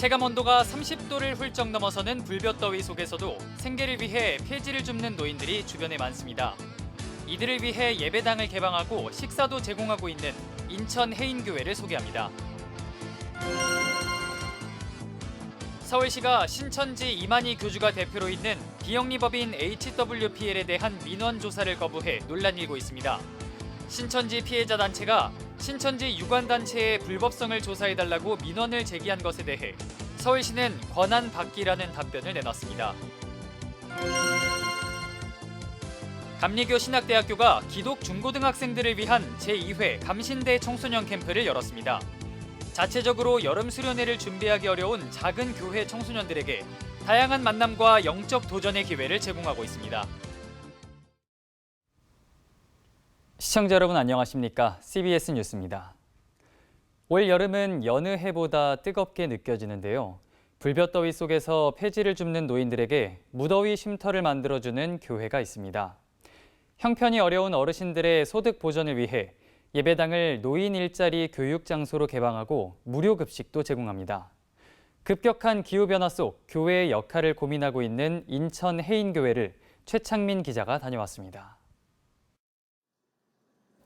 체감 온도가 30도를 훌쩍 넘어서는 불볕더위 속에서도 생계를 위해 폐지를 줍는 노인들이 주변에 많습니다. 이들을 위해 예배당을 개방하고 식사도 제공하고 있는 인천 해인교회를 소개합니다. 서울시가 신천지 이만희 교주가 대표로 있는 비영리법인 HWPL에 대한 민원 조사를 거부해 논란이 일고 있습니다. 신천지 피해자 단체가 신천지 유관단체의 불법성을 조사해달라고 민원을 제기한 것에 대해 서울시는 권한 받기라는 답변을 내놨습니다. 감리교 신학대학교가 기독 중고등학생들을 위한 제2회 감신대 청소년 캠프를 열었습니다. 자체적으로 여름 수련회를 준비하기 어려운 작은 교회 청소년들에게 다양한 만남과 영적 도전의 기회를 제공하고 있습니다. 시청자 여러분 안녕하십니까? CBS 뉴스입니다. 올 여름은 여느 해보다 뜨겁게 느껴지는데요. 불볕더위 속에서 폐지를 줍는 노인들에게 무더위 쉼터를 만들어주는 교회가 있습니다. 형편이 어려운 어르신들의 소득 보전을 위해 예배당을 노인 일자리 교육 장소로 개방하고 무료 급식도 제공합니다. 급격한 기후변화 속 교회의 역할을 고민하고 있는 인천 해인교회를 최창민 기자가 다녀왔습니다.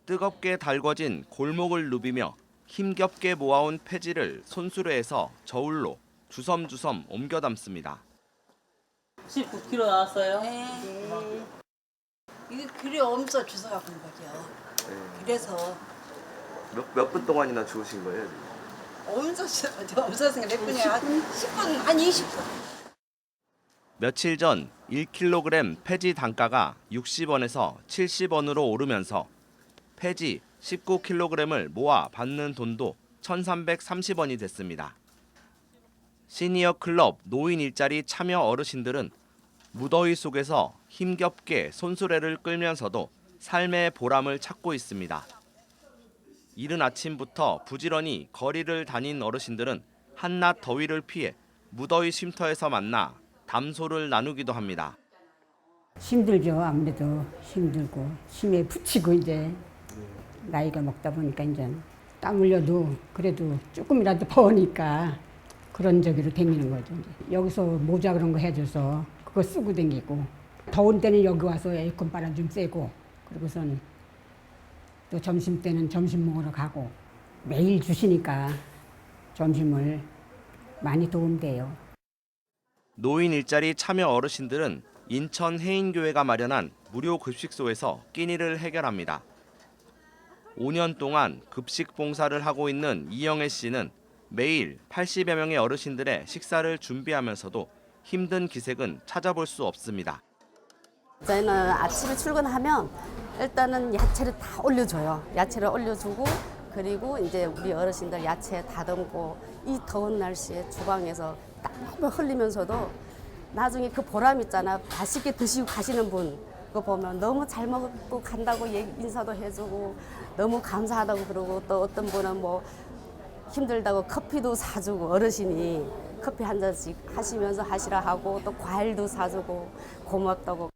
뜨겁게 달궈진 골목을 누비며 힘겹게 모아온 폐지를 손수레에서 저울로 주섬주섬 옮겨 담습니다. 19kg 나왔어요? 네. 이게 귤이 없어 주워 갖고 온 거죠. 그래서 몇 분 동안이나 주우신 거예요? 없었으니까 몇 분이야? 한 10분, 한 20분. 며칠 전 1kg 폐지 단가가 60원에서 70원으로 오르면서 폐지 19kg을 모아 받는 돈도 1,330원이 됐습니다. 시니어 클럽 노인 일자리 참여 어르신들은 무더위 속에서 힘겹게 손수레를 끌면서도 삶의 보람을 찾고 있습니다. 이른 아침부터 부지런히 거리를 다닌 어르신들은 한낮 더위를 피해 무더위 쉼터에서 만나 담소를 나누기도 합니다. 힘들죠. 아무래도 힘들고 힘에 부치고 이제 나이가 먹다 보니까 이제 땀 흘려도 그래도 조금이라도 버니까 그런 저기로 다니는 거죠. 이제. 여기서 모자 그런 거 해줘서 그거 쓰고 다니고 더운 때는 여기 와서 에어컨 바람 좀 쐬고 그리고선 또 점심 때는 점심 먹으러 가고 매일 주시니까 점심을 많이 도움돼요. 노인 일자리 참여 어르신들은 인천 해인교회가 마련한 무료 급식소에서 끼니를 해결합니다. 5년 동안 급식 봉사를 하고 있는 이영애 씨는 매일 80여 명의 어르신들의 식사를 준비하면서도 힘든 기색은 찾아볼 수 없습니다. 저희는 아침에 출근하면 일단은 야채를 다 올려줘요. 야채를 올려주고 그리고 이제 우리 어르신들 야채 다듬고 이 더운 날씨에 주방에서 땀을 흘리면서도 나중에 그 보람 있잖아. 맛있게 드시고 가시는 분 그거 보면 너무 잘 먹고 간다고 인사도 해주고 너무 감사하다고 그러고 또 어떤 분은 뭐 힘들다고 커피도 사주고 어르신이 커피 한 잔씩 하시면서 하시라 하고 또 과일도 사주고 고맙다고.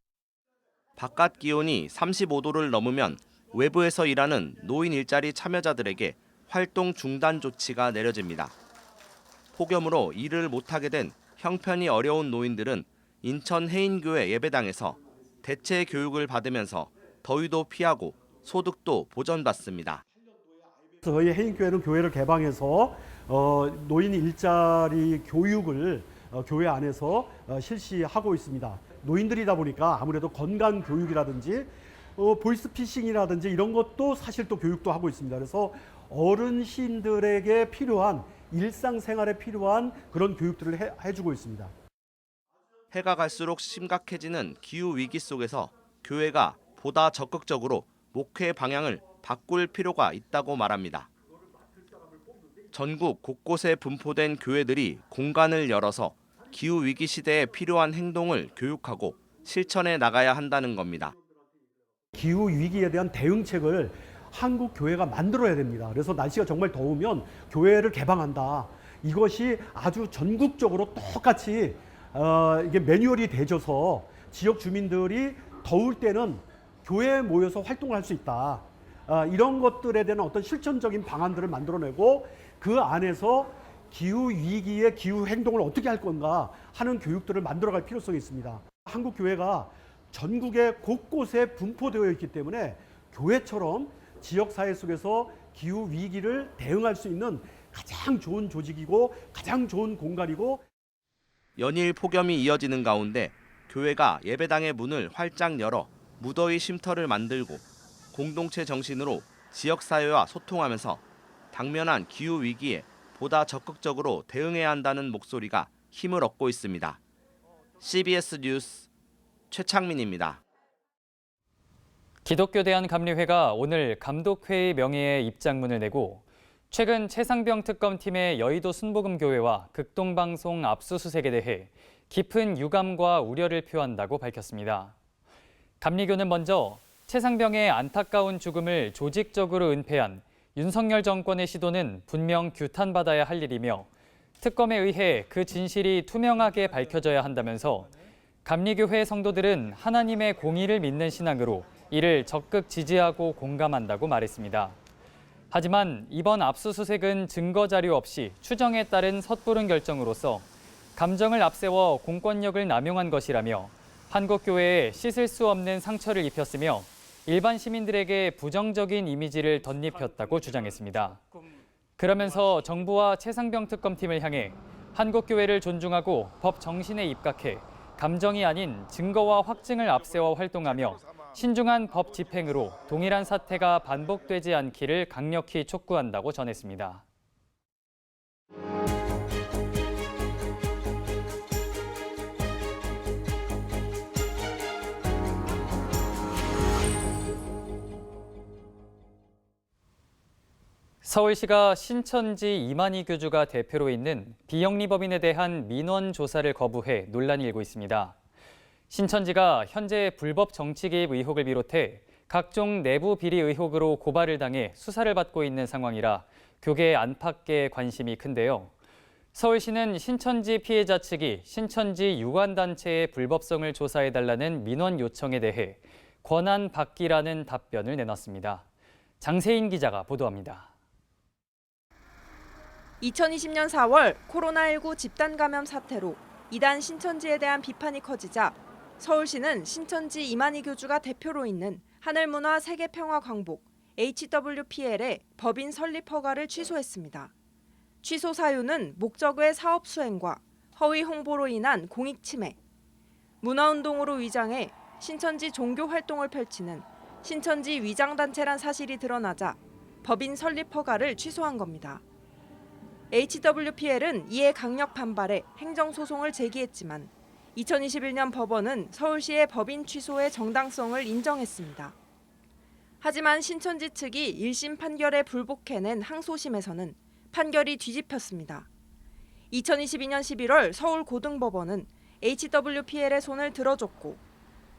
바깥 기온이 35도를 넘으면 외부에서 일하는 노인 일자리 참여자들에게 활동 중단 조치가 내려집니다. 폭염으로 일을 못하게 된 형편이 어려운 노인들은 인천 해인교회 예배당에서 대체 교육을 받으면서 더위도 피하고 소득도 보전받습니다. 저희 해인교회는 교회를 개방해서 노인 일자리 교육을 교회 안에서 실시하고 있습니다. 노인들이다 보니까 아무래도 건강 교육이라든지 보이스피싱이라든지 이런 것도 사실 또 교육도 하고 있습니다. 그래서 어르신들에게 필요한 일상생활에 필요한 그런 교육들을 해주고 있습니다. 해가 갈수록 심각해지는 기후 위기 속에서 교회가 보다 적극적으로 목회 방향을 바꿀 필요가 있다고 말합니다. 전국 곳곳에 분포된 교회들이 공간을 열어서 기후 위기 시대에 필요한 행동을 교육하고 실천해 나가야 한다는 겁니다. 기후 위기에 대한 대응책을 한국 교회가 만들어야 됩니다. 그래서 날씨가 정말 더우면 교회를 개방한다. 이것이 아주 전국적으로 똑같이 이게 매뉴얼이 되져서 지역 주민들이 더울 때는 교회에 모여서 활동을 할 수 있다. 이런 것들에 대한 어떤 실천적인 방안들을 만들어내고 그 안에서 기후 위기의 기후 행동을 어떻게 할 건가 하는 교육들을 만들어갈 필요성이 있습니다. 한국 교회가 전국의 곳곳에 분포되어 있기 때문에 교회처럼 지역 사회 속에서 기후 위기를 대응할 수 있는 가장 좋은 조직이고 가장 좋은 공간이고, 연일 폭염이 이어지는 가운데 교회가 예배당의 문을 활짝 열어 무더위 쉼터를 만들고 공동체 정신으로 지역사회와 소통하면서 당면한 기후 위기에 보다 적극적으로 대응해야 한다는 목소리가 힘을 얻고 있습니다. CBS 뉴스 최창민입니다. 기독교 대한감리회가 오늘 감독회의 명예의 입장문을 내고 최근 최상병 특검팀의 여의도 순복음교회와 극동방송 압수수색에 대해 깊은 유감과 우려를 표한다고 밝혔습니다. 감리교는 먼저 최상병의 안타까운 죽음을 조직적으로 은폐한 윤석열 정권의 시도는 분명 규탄받아야 할 일이며 특검에 의해 그 진실이 투명하게 밝혀져야 한다면서 감리교회 성도들은 하나님의 공의를 믿는 신앙으로 이를 적극 지지하고 공감한다고 말했습니다. 하지만 이번 압수수색은 증거 자료 없이 추정에 따른 섣부른 결정으로서 감정을 앞세워 공권력을 남용한 것이라며 한국교회에 씻을 수 없는 상처를 입혔으며 일반 시민들에게 부정적인 이미지를 덧입혔다고 주장했습니다. 그러면서 정부와 최상병 특검팀을 향해 한국교회를 존중하고 법 정신에 입각해 감정이 아닌 증거와 확증을 앞세워 활동하며 신중한 법 집행으로 동일한 사태가 반복되지 않기를 강력히 촉구한다고 전했습니다. 서울시가 신천지 이만희 교주가 대표로 있는 비영리법인에 대한 민원 조사를 거부해 논란이 일고 있습니다. 신천지가 현재 불법 정치 개입 의혹을 비롯해 각종 내부 비리 의혹으로 고발을 당해 수사를 받고 있는 상황이라 교계 안팎의 관심이 큰데요. 서울시는 신천지 피해자 측이 신천지 유관단체의 불법성을 조사해달라는 민원 요청에 대해 권한 받기라는 답변을 내놨습니다. 장세인 기자가 보도합니다. 2020년 4월 코로나19 집단 감염 사태로 이단 신천지에 대한 비판이 커지자 서울시는 신천지 이만희 교주가 대표로 있는 하늘문화 세계평화광복 HWPL의 법인 설립 허가를 취소했습니다. 취소 사유는 목적 외 사업 수행과 허위 홍보로 인한 공익 침해, 문화운동으로 위장해 신천지 종교 활동을 펼치는 신천지 위장단체란 사실이 드러나자 법인 설립 허가를 취소한 겁니다. HWPL은 이에 강력 반발해 행정소송을 제기했지만 2021년 법원은 서울시의 법인 취소의 정당성을 인정했습니다. 하지만 신천지 측이 1심 판결에 불복해낸 항소심에서는 판결이 뒤집혔습니다. 2022년 11월 서울고등법원은 HWPL의 손을 들어줬고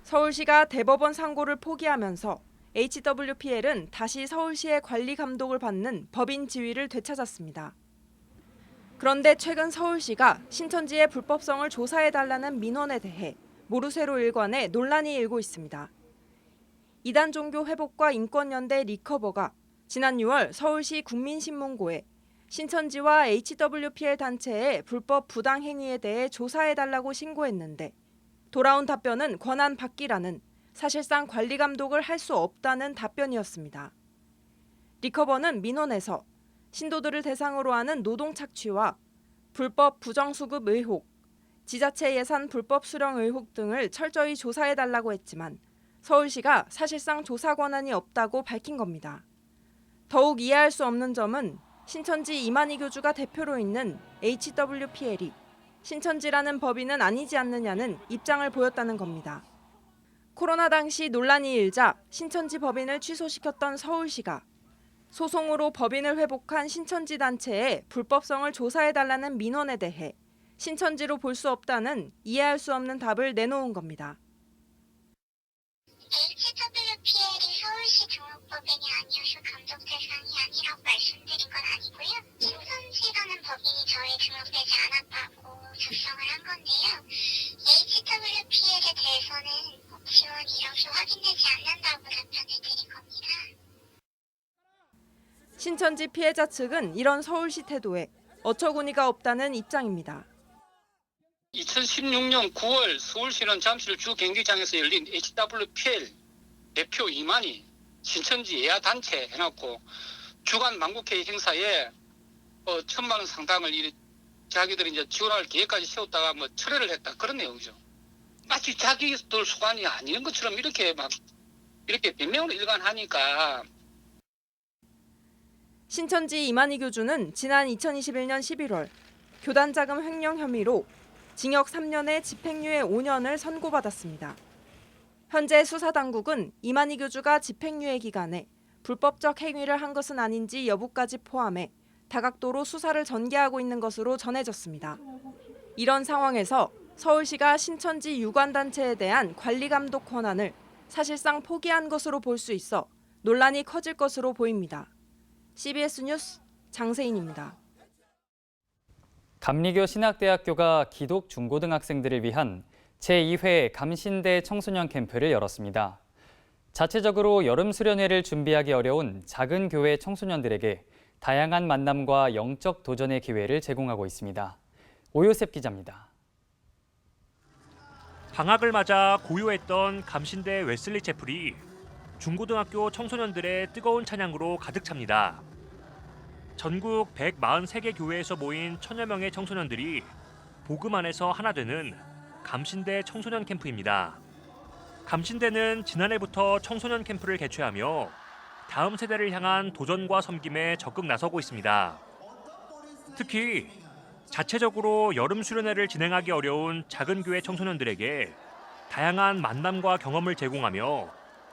서울시가 대법원 상고를 포기하면서 HWPL은 다시 서울시의 관리 감독을 받는 법인 지위를 되찾았습니다. 그런데 최근 서울시가 신천지의 불법성을 조사해달라는 민원에 대해 모르쇠로 일관해 논란이 일고 있습니다. 이단 종교 회복과 인권연대 리커버가 지난 6월 서울시 국민신문고에 신천지와 HWPL 단체의 불법 부당 행위에 대해 조사해달라고 신고했는데 돌아온 답변은 권한 받기라는 사실상 관리 감독을 할 수 없다는 답변이었습니다. 리커버는 민원에서 신도들을 대상으로 하는 노동 착취와 불법 부정수급 의혹, 지자체 예산 불법 수령 의혹 등을 철저히 조사해달라고 했지만 서울시가 사실상 조사 권한이 없다고 밝힌 겁니다. 더욱 이해할 수 없는 점은 신천지 이만희 교주가 대표로 있는 HWPL이 신천지라는 법인은 아니지 않느냐는 입장을 보였다는 겁니다. 코로나 당시 논란이 일자 신천지 법인을 취소시켰던 서울시가 소송으로 법인을 회복한 신천지 단체의 불법성을 조사해달라는 민원에 대해 신천지로 볼 수 없다는 이해할 수 없는 답을 내놓은 겁니다. HWPL이 서울시 등록법인이 아니어서 감독 대상이 아니라고 말씀드린 건 아니고요. 신천지라는 법인이 저희 등록되지 않았다고 작성을 한 건데요. HWPL에 대해서는 지원 이력이 확인되지 않는다고 답변을 드린 겁니다. 신천지 피해자 측은 이런 서울시 태도에 어처구니가 없다는 입장입니다. 2016년 9월 서울시는 잠실 주경기장에서 열린 HWPL 대표 이만희 신천지 예하단체 해놓고 주간 만국회의 행사에 1,000만 원 상당을 자기들이 이제 지원할 계획까지 세웠다가 뭐 철회를 했다 그런 내용이죠. 마치 자기들 수관이 아닌 것처럼 이렇게 변명으로 일관하니까. 신천지 이만희 교주는 지난 2021년 11월 교단 자금 횡령 혐의로 징역 3년에 집행유예 5년을 선고받았습니다. 현재 수사당국은 이만희 교주가 집행유예 기간에 불법적 행위를 한 것은 아닌지 여부까지 포함해 다각도로 수사를 전개하고 있는 것으로 전해졌습니다. 이런 상황에서 서울시가 신천지 유관단체에 대한 관리감독 권한을 사실상 포기한 것으로 볼 수 있어 논란이 커질 것으로 보입니다. CBS 뉴스 장세인입니다. 감리교 신학대학교가 기독 중고등학생들을 위한 제2회 감신대 청소년 캠프를 열었습니다. 자체적으로 여름 수련회를 준비하기 어려운 작은 교회 청소년들에게 다양한 만남과 영적 도전의 기회를 제공하고 있습니다. 오요셉 기자입니다. 방학을 맞아 고요했던 감신대 웨슬리 채플이 중고등학교 청소년들의 뜨거운 찬양으로 가득 찹니다. 전국 143개 교회에서 모인 1,000여 명의 청소년들이 복음 안에서 하나 되는 감신대 청소년 캠프입니다. 감신대는 지난해부터 청소년 캠프를 개최하며 다음 세대를 향한 도전과 섬김에 적극 나서고 있습니다. 특히 자체적으로 여름 수련회를 진행하기 어려운 작은 교회 청소년들에게 다양한 만남과 경험을 제공하며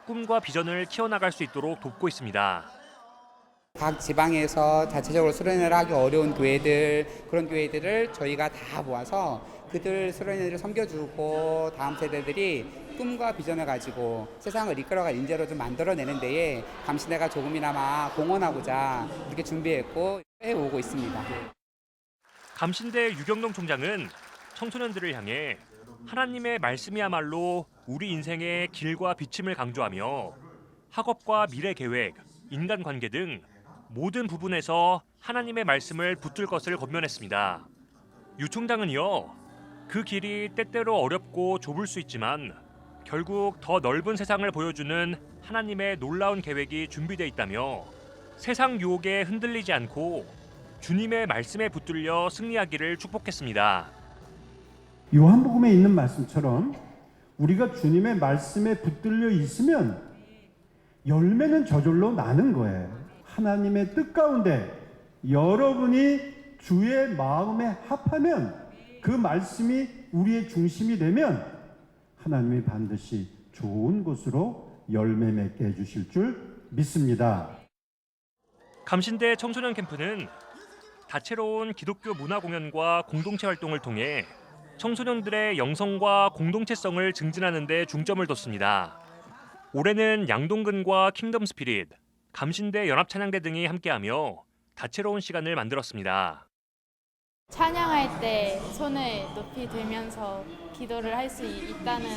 꿈과 비전을 키워나갈 수 있도록 돕고 있습니다. 각 지방에서 자체적으로 수련회를 하기 어려운 교회들, 그런 교회들을 저희가 다 모아서 그들 수련회를 섬겨주고 다음 세대들이 꿈과 비전을 가지고 세상을 이끌어갈 인재로 좀 만들어내는 데에 감신대가 조금이나마 공헌하고자 이렇게 준비했고 해오고 있습니다. 감신대 유경동 총장은 청소년들을 향해 하나님의 말씀이야말로 우리 인생의 길과 비침을 강조하며 학업과 미래 계획, 인간관계 등 모든 부분에서 하나님의 말씀을 붙들 것을 권면했습니다. 유 총장은 이어 그 길이 때때로 어렵고 좁을 수 있지만 결국 더 넓은 세상을 보여주는 하나님의 놀라운 계획이 준비되어 있다며 세상 유혹에 흔들리지 않고 주님의 말씀에 붙들려 승리하기를 축복했습니다. 요한복음에 있는 말씀처럼 우리가 주님의 말씀에 붙들려 있으면 열매는 저절로 나는 거예요. 하나님의 뜻 가운데 여러분이 주의 마음에 합하면 그 말씀이 우리의 중심이 되면 하나님이 반드시 좋은 것으로 열매 맺게 해주실 줄 믿습니다. 감신대 청소년 캠프는 다채로운 기독교 문화 공연과 공동체 활동을 통해 청소년들의 영성과 공동체성을 증진하는 데 중점을 뒀습니다. 올해는 양동근과 킹덤 스피릿, 감신대 연합찬양대 등이 함께하며 다채로운 시간을 만들었습니다. 찬양할 때 손을 높이 들면서 기도를 할 수 있다는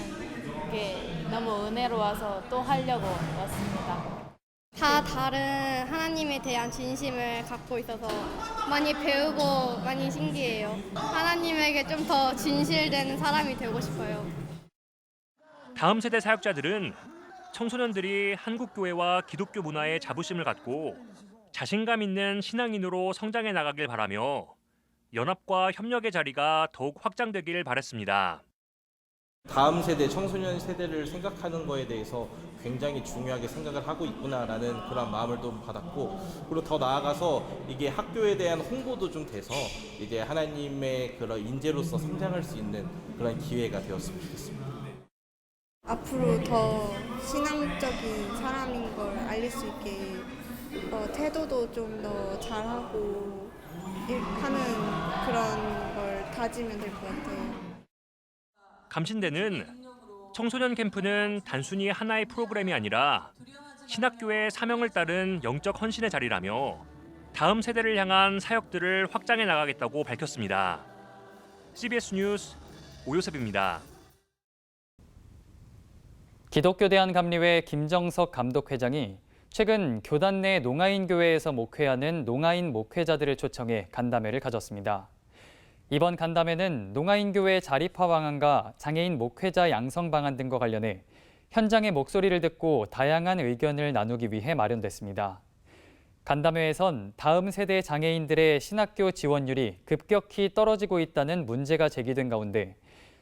게 너무 은혜로워서 또 하려고 왔습니다. 다 다른 하나님에 대한 진심을 갖고 있어서 많이 배우고 많이 신기해요. 하나님에게 좀 더 진실되는 사람이 되고 싶어요. 다음 세대 사역자들은 청소년들이 한국 교회와 기독교 문화에 자부심을 갖고 자신감 있는 신앙인으로 성장해 나가길 바라며 연합과 협력의 자리가 더욱 확장되길 바랐습니다. 다음 세대, 청소년 세대를 생각하는 거에 대해서 굉장히 중요하게 생각을 하고 있구나라는 그런 마음을 좀 받았고, 그리고 더 나아가서 이게 학교에 대한 홍보도 좀 돼서 이제 하나님의 그런 인재로서 성장할 수 있는 그런 기회가 되었으면 좋겠습니다. 앞으로 더 신앙적인 사람인 걸 알릴 수 있게 태도도 좀 더 잘하고 하는 그런 걸 다지면 될 것 같아요. 감신대는 청소년 캠프는 단순히 하나의 프로그램이 아니라 신학교의 사명을 따른 영적 헌신의 자리라며 다음 세대를 향한 사역들을 확장해 나가겠다고 밝혔습니다. CBS 뉴스 오요셉입니다. 기독교대한감리회 김정석 감독회장이 최근 교단 내 농아인 교회에서 목회하는 농아인 목회자들을 초청해 간담회를 가졌습니다. 이번 간담회는 농아인 교회 자립화 방안과 장애인 목회자 양성 방안 등과 관련해 현장의 목소리를 듣고 다양한 의견을 나누기 위해 마련됐습니다. 간담회에선 다음 세대 장애인들의 신학교 지원율이 급격히 떨어지고 있다는 문제가 제기된 가운데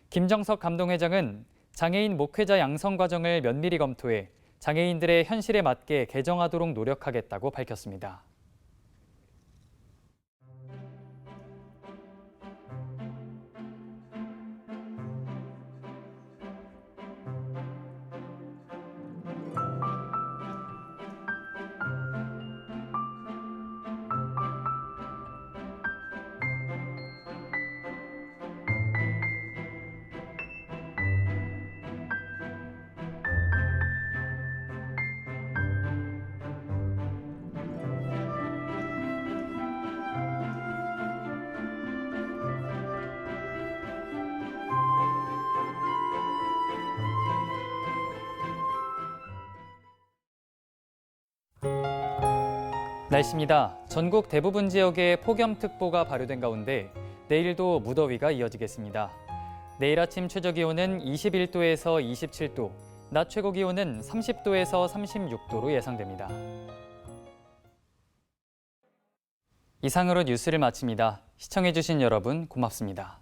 김정석 감동회장은 장애인 목회자 양성 과정을 면밀히 검토해 장애인들의 현실에 맞게 개정하도록 노력하겠다고 밝혔습니다. 날씨입니다. 전국 대부분 지역에 폭염특보가 발효된 가운데 내일도 무더위가 이어지겠습니다. 내일 아침 최저기온은 21도에서 27도, 낮 최고기온은 30도에서 36도로 예상됩니다. 이상으로 뉴스를 마칩니다. 시청해주신 여러분 고맙습니다.